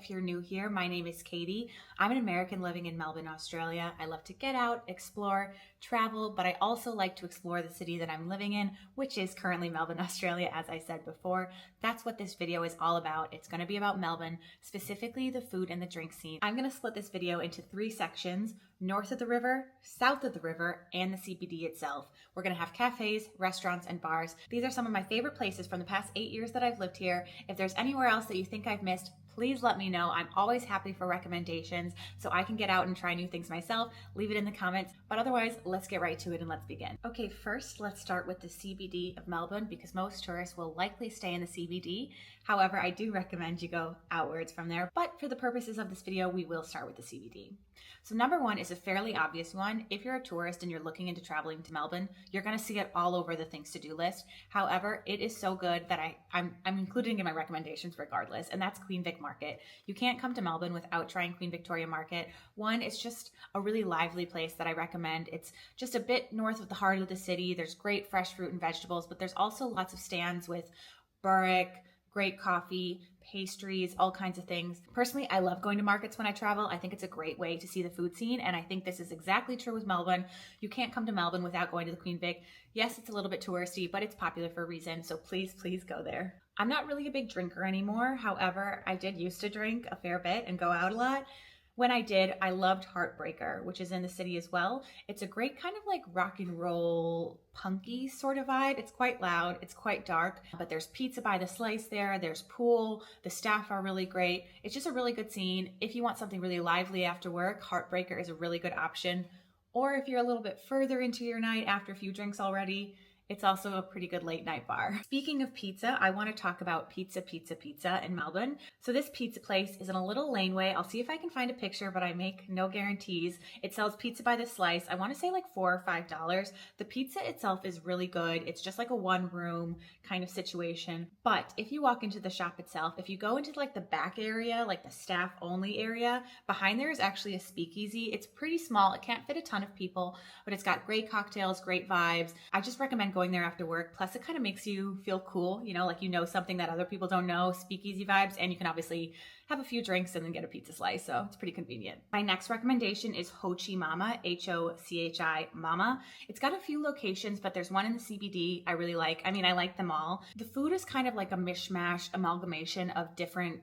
if you're new here, my name is Katie. I'm an American living in Melbourne, Australia. I love to get out, explore, travel, but I also like to explore the city that I'm living in, which is currently Melbourne, Australia, as I said before. That's what this video is all about. It's going to be about Melbourne, specifically the food and the drink scene. I'm going to split this video into 3 sections: north of the river, south of the river, and the CBD itself. We're going to have cafes, restaurants, and bars. These are some of my favorite places from the past 8 years that I've lived here. If there's anywhere else that you think I've missed, please let me know. I'm always happy for recommendations so I can get out and try new things myself. Leave it in the comments. But otherwise, let's get right to it and let's begin. Okay, first let's start with the CBD of Melbourne because most tourists will likely stay in the CBD. However, I do recommend you go outwards from there. But for the purposes of this video, we will start with the CBD. So number 1 is a fairly obvious one. If you're a tourist and you're looking into traveling to Melbourne, you're going to see it all over the things to do list. However, it is so good that I'm including it in my recommendations regardless, and that's Queen Vic Market. You can't come to Melbourne without trying Queen Victoria Market. One, it's just a really lively place that I recommend. It's just a bit north of the heart of the city. There's great fresh fruit and vegetables, but there's also lots of stands with burek, great coffee, pastries, all kinds of things. Personally, I love going to markets when I travel. I think it's a great way to see the food scene, and I think this is exactly true with Melbourne. You can't come to Melbourne without going to the Queen Vic. Yes, it's a little bit touristy, but it's popular for a reason, so please go there. I'm not really a big drinker anymore. However, I did used to drink a fair bit and go out a lot. When I did, I loved Heartbreaker, which is in the city as well. It's a great kind of like rock and roll, punky sort of vibe. It's quite loud, it's quite dark, but there's pizza by the slice there, there's pool, the staff are really great. It's just a really good scene. If you want something really lively after work, Heartbreaker is a really good option. Or if you're a little bit further into your night after a few drinks already, it's also a pretty good late night bar. Speaking of pizza, I want to talk about Pizza in Melbourne. So this pizza place is in a little laneway. I'll see if I can find a picture, but I make no guarantees. It sells pizza by the slice. I want to say like $4 or $5. The pizza itself is really good. It's just like a one room kind of situation. But if you walk into the shop itself, if you go into like the back area, like the staff only area, behind there is actually a speakeasy. It's pretty small. It can't fit a ton of people, but it's got great cocktails, great vibes. I just recommend going there after work. Plus it kind of makes you feel cool, like you know something that other people don't know, speakeasy vibes, and you can obviously have a few drinks and then get a pizza slice, so it's pretty convenient. My next recommendation is Hochi Mama, H-O-C-H-I Mama. It's got a few locations, but there's one in the CBD I really like. I mean, I like them all. The food is kind of like a mishmash amalgamation of different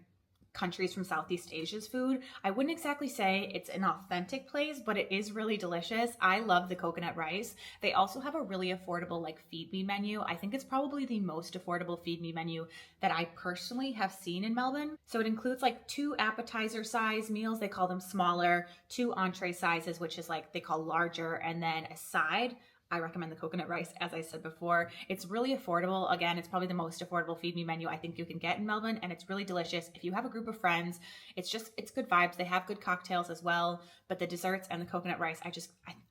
countries from Southeast Asia's food. I wouldn't exactly say it's an authentic place, but it is really delicious. I love the coconut rice. They also have a really affordable like feed me menu. I think it's probably the most affordable feed me menu that I personally have seen in Melbourne. So it includes like 2 appetizer size meals. They call them smaller, 2 entree sizes, which is like they call larger, and then a side. I recommend the coconut rice, as I said before. It's really affordable. Again, it's probably the most affordable feed me menu I think you can get in Melbourne, and it's really delicious. If you have a group of friends, it's good vibes. They have good cocktails as well, but the desserts and the coconut rice,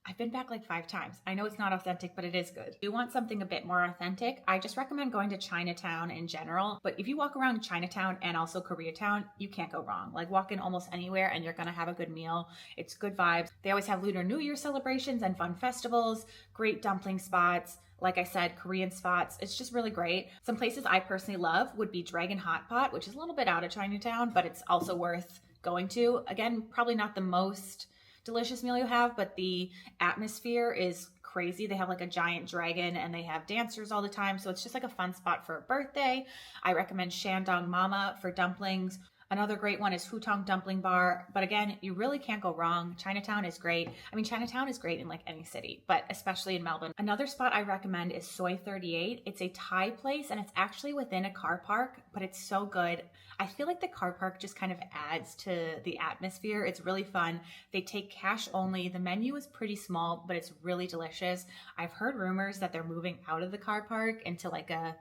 I've been back like 5 times. I know it's not authentic, but it is good. If you want something a bit more authentic, I just recommend going to Chinatown in general. But if you walk around Chinatown and also Koreatown, you can't go wrong. Like walk in almost anywhere and you're gonna have a good meal. It's good vibes. They always have Lunar New Year celebrations and fun festivals, great dumpling spots. Like I said, Korean spots. It's just really great. Some places I personally love would be Dragon Hot Pot, which is a little bit out of Chinatown, but it's also worth going to. Again, probably not the most delicious meal you have, but the atmosphere is crazy. They have like a giant dragon and they have dancers all the time. So it's just like a fun spot for a birthday. I recommend Shandong Mama for dumplings. Another great one is Hutong Dumpling Bar. But again, you really can't go wrong. Chinatown is great. I mean, Chinatown is great in like any city, but especially in Melbourne. Another spot I recommend is Soy 38. It's a Thai place and it's actually within a car park, but it's so good. I feel like the car park just kind of adds to the atmosphere. It's really fun. They take cash only. The menu is pretty small, but it's really delicious. I've heard rumors that they're moving out of the car park into like a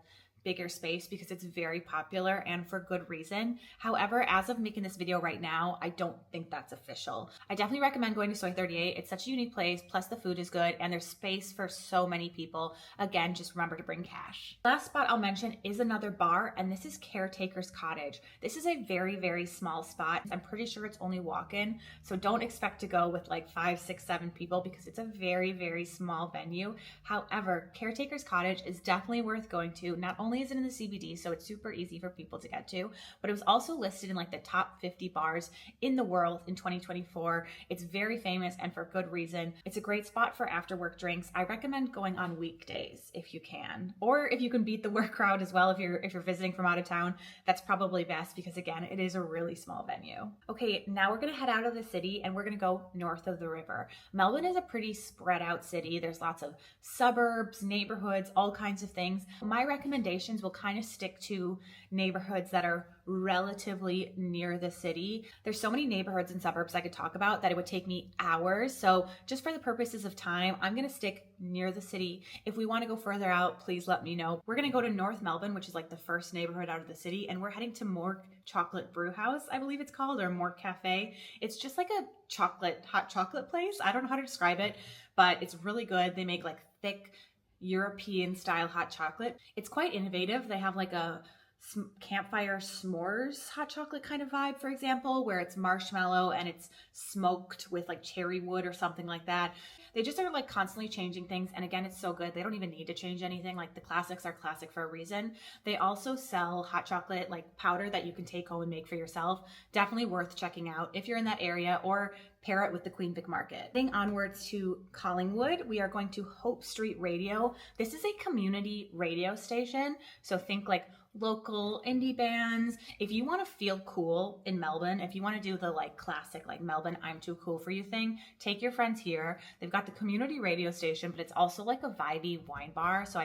bigger space because it's very popular and for good reason. However, as of making this video right now, I don't think that's official. I definitely recommend going to Soy 38. It's such a unique place, plus the food is good and there's space for so many people. Again, just remember to bring cash. Last spot I'll mention is another bar, and this is Caretaker's Cottage. This is a very, very small spot. I'm pretty sure it's only walk-in, so don't expect to go with like 5, 6, 7 people because it's a very, very small venue. However, Caretaker's Cottage is definitely worth going to, not only only is it in the CBD, so it's super easy for people to get to, but it was also listed in like the top 50 bars in the world in 2024. It's very famous and for good reason. It's a great spot for after work drinks. I recommend going on weekdays if you can, or if you can beat the work crowd as well. If you're visiting from out of town, that's probably best because again, it is a really small venue. Okay, now we're gonna head out of the city and we're gonna go north of the river. Melbourne is a pretty spread out city. There's lots of suburbs, neighborhoods, all kinds of things. My recommendations will kind of stick to neighborhoods that are relatively near the city. There's so many neighborhoods and suburbs I could talk about that it would take me hours. So just for the purposes of time, I'm gonna stick near the city. If we wanna go further out, please let me know. We're gonna go to North Melbourne, which is like the first neighborhood out of the city, and we're heading to Mork Chocolate Brew House, I believe it's called, or Mork Cafe. It's just like a hot chocolate place. I don't know how to describe it, but it's really good. They make like thick European style hot chocolate. It's quite innovative. They have like a campfire s'mores hot chocolate kind of vibe, for example, where it's marshmallow and it's smoked with like cherry wood or something like that. They just are like constantly changing things. And again, it's so good. They don't even need to change anything. Like the classics are classic for a reason. They also sell hot chocolate like powder that you can take home and make for yourself. Definitely worth checking out if you're in that area, or pair it with the Queen Vic Market. Heading onwards to Collingwood, we are going to Hope Street Radio. This is a community radio station. So think like local indie bands. If you want to feel cool in Melbourne, if you want to do the like classic like Melbourne I'm too cool for you thing, take your friends here. They've got the community radio station, but it's also like a vibey wine bar. So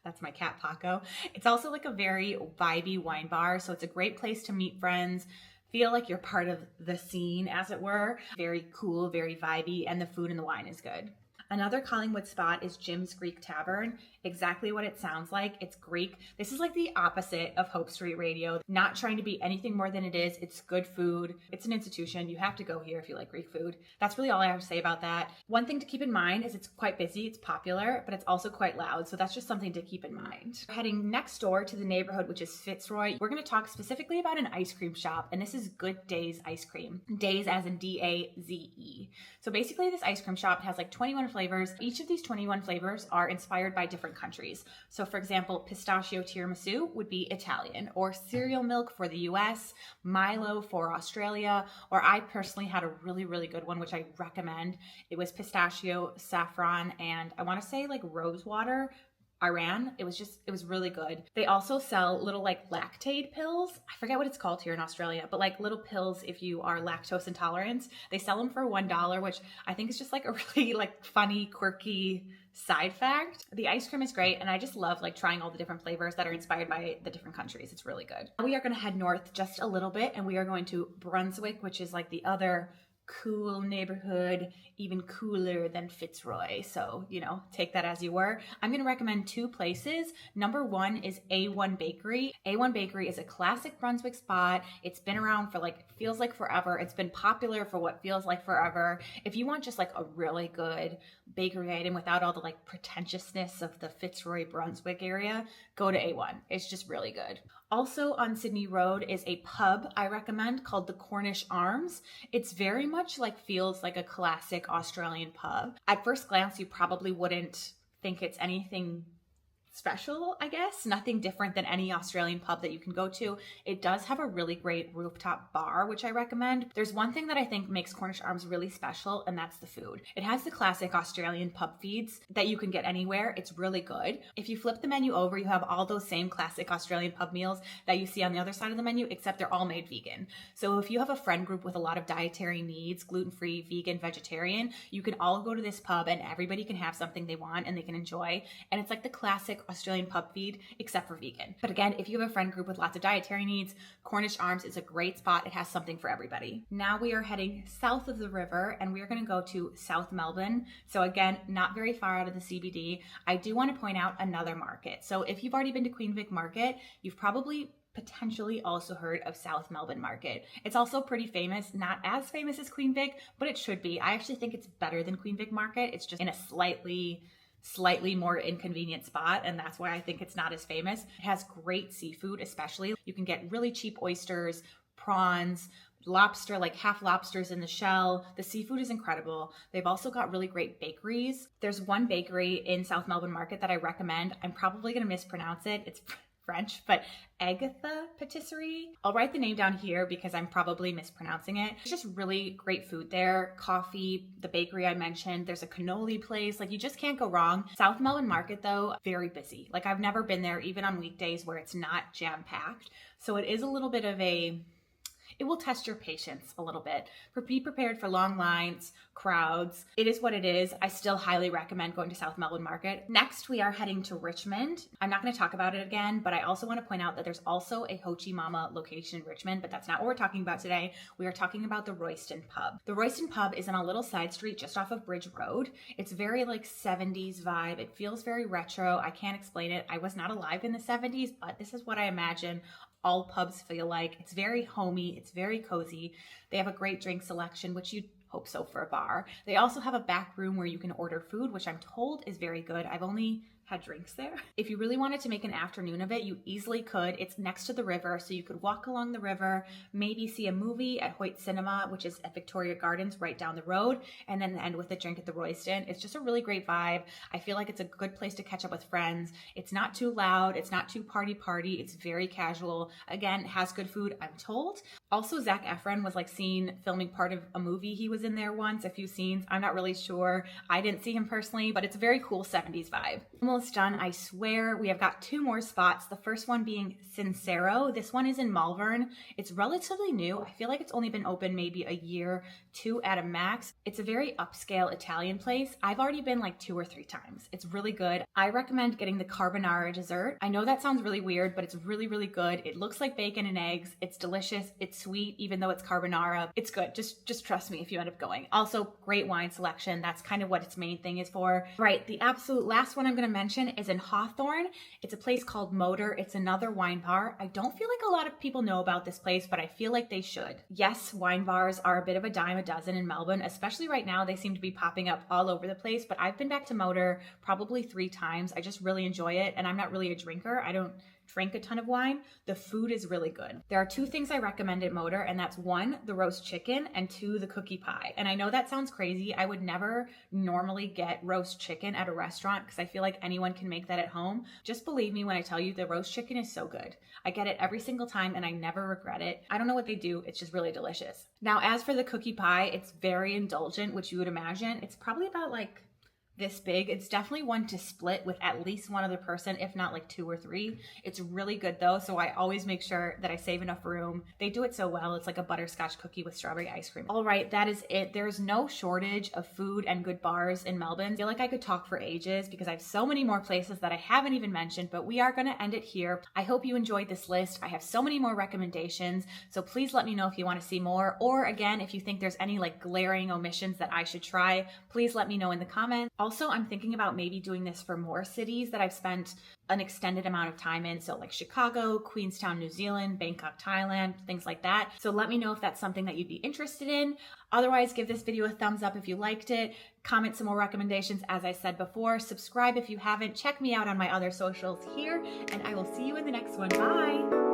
that's my cat Paco. It's also like a very vibey wine bar. So it's a great place to meet friends, feel like you're part of the scene, as it were. Very cool, very vibey, and the food and the wine is good. Another Collingwood spot is Jim's Greek Tavern. Exactly what it sounds like. It's Greek. This is like the opposite of Hope Street Radio. Not trying to be anything more than it is. It's good food. It's an institution. You have to go here if you like Greek food. That's really all I have to say about that. One thing to keep in mind is it's quite busy. It's popular, but it's also quite loud. So that's just something to keep in mind. Heading next door to the neighborhood, which is Fitzroy, we're going to talk specifically about an ice cream shop, and this is Good Days Ice Cream. Days as in D-A-Z-E. So basically this ice cream shop has like 21 flavors. Each of these 21 flavors are inspired by different countries. So for example, pistachio tiramisu would be Italian, or cereal milk for the US, Milo for Australia, or I personally had a really, really good one, which I recommend. It was pistachio, saffron, and I want to say like rose water, Iran. It was really good. They also sell little like lactate pills. I forget what it's called here in Australia, but like little pills if you are lactose intolerant. They sell them for $1, which I think is just like a really like funny, quirky side fact. The ice cream is great, and I just love like trying all the different flavors that are inspired by the different countries. It's really good. We are going to head north just a little bit, and we are going to Brunswick, which is like the other cool neighborhood, even cooler than Fitzroy. So, you know, take that as you were. I'm going to recommend two places. Number one is A1 Bakery. A1 Bakery is a classic Brunswick spot. It's been around for like, feels like forever. It's been popular for what feels like forever. If you want just like a really good bakery item without all the like pretentiousness of the Fitzroy Brunswick area, go to A1. It's just really good. Also on Sydney Road is a pub I recommend called the Cornish Arms. It's very much like feels like a classic Australian pub. At first glance, you probably wouldn't think it's anything special, I guess. Nothing different than any Australian pub that you can go to. It does have a really great rooftop bar, which I recommend. There's one thing that I think makes Cornish Arms really special, and that's the food. It has the classic Australian pub feeds that you can get anywhere. It's really good. If you flip the menu over, you have all those same classic Australian pub meals that you see on the other side of the menu, except they're all made vegan. So if you have a friend group with a lot of dietary needs, gluten-free, vegan, vegetarian, you can all go to this pub and everybody can have something they want and they can enjoy. And it's like the classic Australian pub feed, except for vegan. But again, if you have a friend group with lots of dietary needs, Cornish Arms is a great spot. It has something for everybody. Now we are heading south of the river, and we are going to go to South Melbourne. So again, not very far out of the CBD. I do want to point out another market. So if you've already been to Queen Vic Market, you've probably potentially also heard of South Melbourne Market. It's also pretty famous, not as famous as Queen Vic, but it should be. I actually think it's better than Queen Vic Market. It's just in a slightly more inconvenient spot, and that's why I think it's not as famous. It has great seafood, especially. You can get really cheap oysters, prawns, lobster, like half lobsters in the shell. The seafood is incredible. They've also got really great bakeries. There's one bakery in South Melbourne Market that I recommend. I'm probably going to mispronounce it. It's French, but Agatha Patisserie. I'll write the name down here because I'm probably mispronouncing it. It's just really great food there. Coffee, the bakery I mentioned, there's a cannoli place. Like, you just can't go wrong. South Melbourne Market though, very busy. Like, I've never been there even on weekdays where it's not jam-packed. So it is a little bit of it will test your patience a little bit. Be prepared for long lines, crowds. It is what it is. I still highly recommend going to South Melbourne Market. Next, we are heading to Richmond. I'm not going to talk about it again, but I also want to point out that there's also a Ho Chi Mama location in Richmond, but that's not what we're talking about today. We are talking about the Royston Pub. The Royston Pub is on a little side street just off of Bridge Road. It's very like 70s vibe. It feels very retro. I can't explain it. I was not alive in the 70s, but this is what I imagine all pubs feel like. It's very homey. It's very cozy. They have a great drink selection, which you'd hope so for a bar. They also have a back room where you can order food, which I'm told is very good. I've only had drinks there. If you really wanted to make an afternoon of it, you easily could. It's next to the river, so you could walk along the river, maybe see a movie at Hoyt Cinema, which is at Victoria Gardens right down the road, and then end with a drink at the Royston. It's just a really great vibe. I feel like it's a good place to catch up with friends. It's not too loud. It's not too party. It's very casual. Again, it has good food, I'm told. Also, Zac Efron was like seen filming part of a movie. He was in there once, a few scenes. I'm not really sure. I didn't see him personally, but it's a very cool 70s vibe. Almost done, I swear. We have got 2 more spots. The first one being Sincero. This one is in Malvern. It's relatively new. I feel like it's only been open maybe a year, 2 at a max. It's a very upscale Italian place. I've already been like 2 or 3 times. It's really good. I recommend getting the carbonara dessert. I know that sounds really weird, but it's really, really good. It looks like bacon and eggs. It's delicious. It's sweet, even though it's carbonara. It's good. Just trust me if you end up going. Also, great wine selection. That's kind of what its main thing is for. Right, the absolute last one I'm going to mention is in Hawthorne. It's a place called Motor. It's another wine bar. I don't feel like a lot of people know about this place, but I feel like they should. Yes, wine bars are a bit of a dime a dozen in Melbourne, especially right now. They seem to be popping up all over the place, but I've been back to Motor probably 3 times. I just really enjoy it, and I'm not really a drinker. I don't drink a ton of wine. The food is really good. There are 2 things I recommend at Motor, and that's 1, the roast chicken, and 2, the cookie pie. And I know that sounds crazy. I would never normally get roast chicken at a restaurant because I feel like anyone can make that at home. Just believe me when I tell you the roast chicken is so good. I get it every single time and I never regret it. I don't know what they do. It's just really delicious. Now, as for the cookie pie, it's very indulgent, which you would imagine. It's probably about like this big. It's definitely one to split with at least one other person, if not like 2 or 3. It's really good though, so I always make sure that I save enough room. They do it so well. It's like a butterscotch cookie with strawberry ice cream. All right, that is it. There's no shortage of food and good bars in Melbourne. I feel like I could talk for ages because I have so many more places that I haven't even mentioned, but we are going to end it here. I hope you enjoyed this list. I have so many more recommendations, so please let me know if you want to see more, or again, if you think there's any like glaring omissions that I should try, please let me know in the comments. Also, I'm thinking about maybe doing this for more cities that I've spent an extended amount of time in. So like Chicago, Queenstown, New Zealand, Bangkok, Thailand, things like that. So let me know if that's something that you'd be interested in. Otherwise, give this video a thumbs up if you liked it. Comment some more recommendations as I said before. Subscribe if you haven't. Check me out on my other socials here, and I will see you in the next one. Bye!